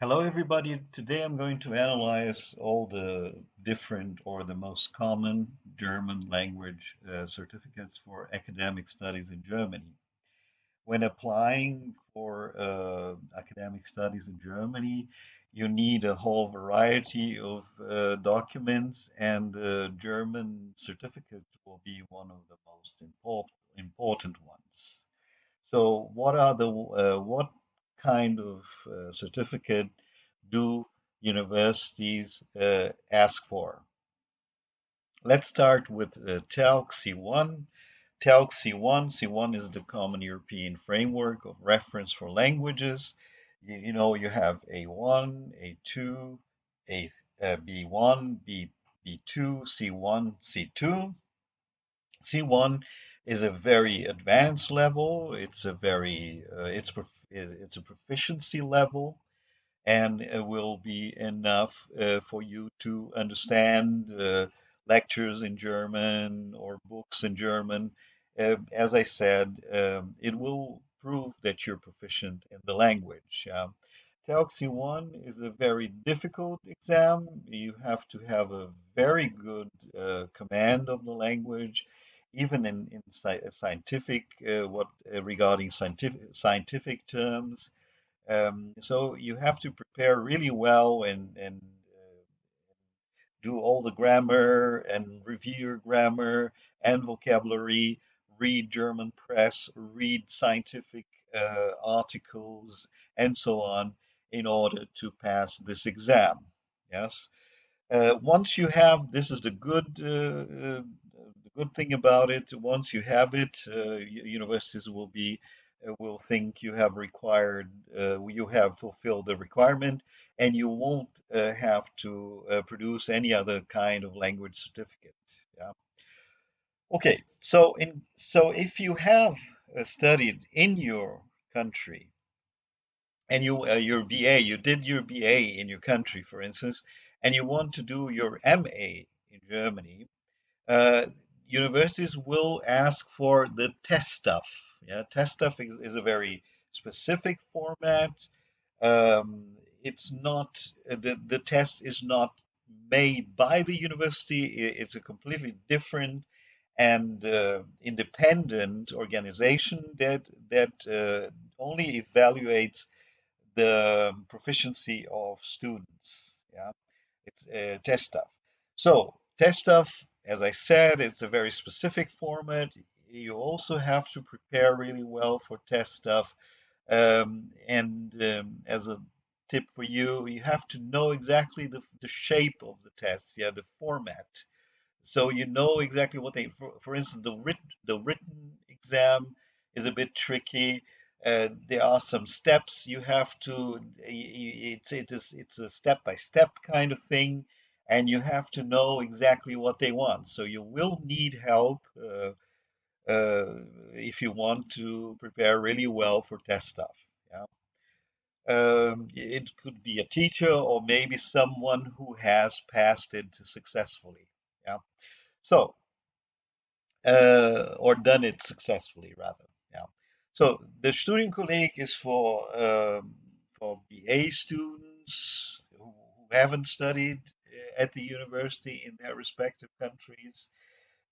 Hello, everybody. Today I'm going to analyze all the different or the most common German language certificates for academic studies in Germany. When applying for academic studies in Germany, you need a whole variety of documents, and the German certificate will be one of the most important ones. So, what kind of certificate do universities ask for? Let's start with TELC C1. TELC C1. C1 is the Common European Framework of Reference for Languages. You have A1, A2, A, B1, B2, C1, C2. C1 is a very advanced level. It's a proficiency level, and it will be enough for you to understand lectures in German or books in German. As I said, it will prove that you're proficient in the language. TELC 1 is a very difficult exam. You have to have a very good command of the language, even in scientific, what regarding scientific terms. So you have to prepare really well and do all the grammar and review your grammar and vocabulary, read German press, read scientific articles, and so on in order to pass this exam. Yes. Once you have, this is the good thing about it. Once you have it, universities will think you have you have fulfilled the requirement, and you won't have to produce any other kind of language certificate. Yeah. Okay. So if you have studied in your country and your BA, you did your BA in your country, for instance, and you want to do your MA in Germany, uh, universities will ask for the test stuff. Yeah, test stuff is a very specific format. It's not the test is not made by the university. It's a completely different and independent organization that only evaluates the proficiency of students. Yeah, it's test stuff. So test stuff, as I said, it's a very specific format. You also have to prepare really well for test stuff. And as a tip for you, you have to know exactly the shape of the test, yeah, the format. So you know exactly what for instance, the written exam is a bit tricky. There are some steps you have to. It's a step by step kind of thing, and you have to know exactly what they want. So you will need help if you want to prepare really well for test stuff. Yeah. It could be a teacher or maybe someone who has passed it successfully. Yeah. So or done it successfully rather. Yeah. So the Studienkolleg is for BA students who haven't studied at the university in their respective countries.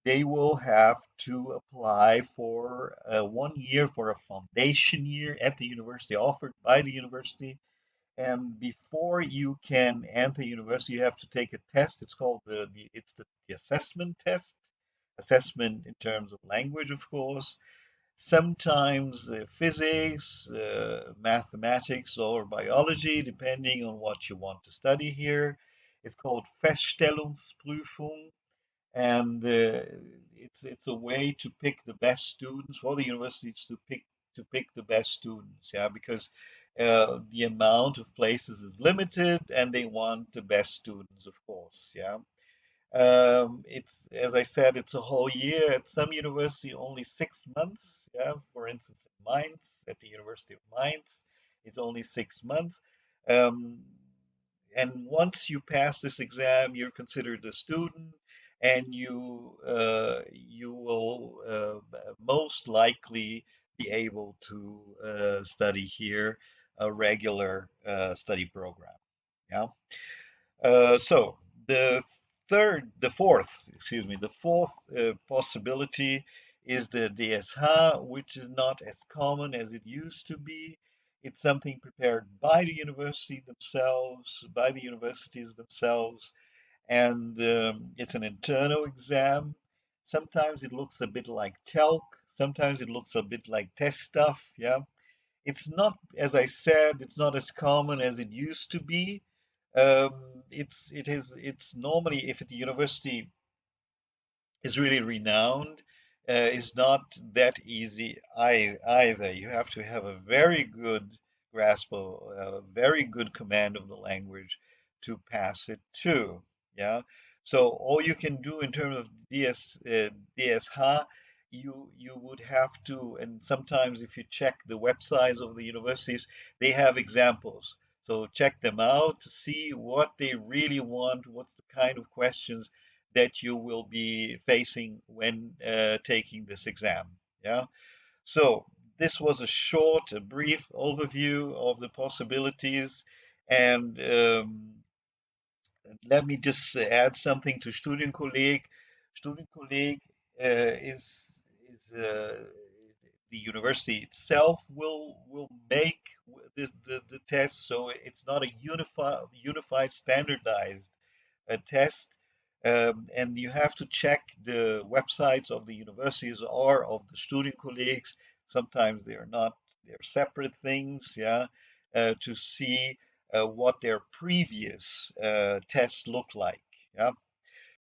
They will have to apply for 1 year for a foundation year at the university offered by the university. And before you can enter university, you have to take a test. It's called the assessment test. Assessment in terms of language, of course. Sometimes physics, mathematics, or biology, depending on what you want to study here. It's called Feststellungsprüfung, and it's a way to pick the best students for the universities to pick the best students. Yeah, because the amount of places is limited, and they want the best students, of course. Yeah. It's, as I said, it's a whole year. At some university, only 6 months. Yeah, for instance, in Mainz, at the University of Mainz, it's only 6 months. Um, and once you pass this exam, you're considered a student, and you will most likely be able to study here a regular study program. Yeah. So the fourth possibility is the DSH, which is not as common as it used to be. It's something prepared by the universities themselves, and it's an internal exam. Sometimes it looks a bit like TELC, sometimes it looks a bit like TestDaF. Yeah, it's not, as I said, it's not as common as it used to be. It's normally, if the university is really renowned, is not that easy either. You have to have a very good grasp of, a very good command of the language to pass it too. Yeah. So all you can do in terms of DSH, you would have to, and sometimes if you check the websites of the universities, they have examples. So check them out to see what they really want, what's the kind of questions that you will be facing when taking this exam. Yeah. So this was a short, a brief overview of the possibilities, and let me just add something to Studienkolleg. Studienkolleg is the university itself will make the test, so it's not a unified standardized test. And you have to check the websites of the universities or of the student colleagues. Sometimes they are not, they're separate things, yeah, to see what their previous tests look like. Yeah.